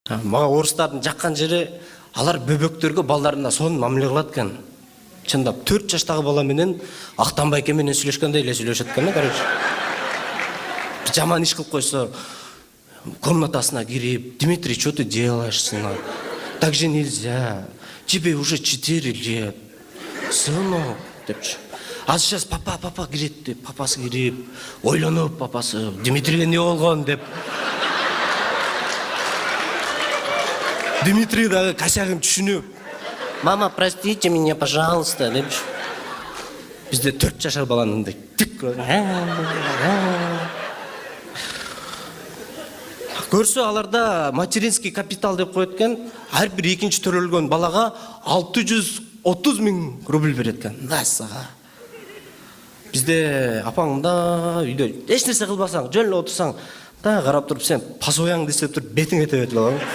Мага орустардын жаккан жери алар бөбөктөргө балдарына сонун мамиле кылат экен. Чындап 4 жаштагы бала менен Актан байке менен сүйлөшкөндөй эле сүйлөшөт экен, короче. Жаман иш кылып койсо, комнатасына кирип, Дмитрий, что ты делаешь, сынок? Так же нельзя. Тебе уже 4 лет. Сынок, депчи. А сейчас папа кирет деп, папасы кирип, ойлонуп папасы, Дмитрийге эмне болгон деп. Дмитрий дагы косягын түшүнүп, мама, простите меня, пожалуйста, депчи. Бизде 4 жашар баланын мындай тик көрсө аларда материнский капитал деп коет экен. Ар бир экинчи төрөлгөн балага 630 000 рубль берет экен. Насага. Бизде апаң да үйдө эч нерсе кылбасаң, жөн эле отурсаң, да карап туруп сен пасояң десе туруп бетиңе тебет эле.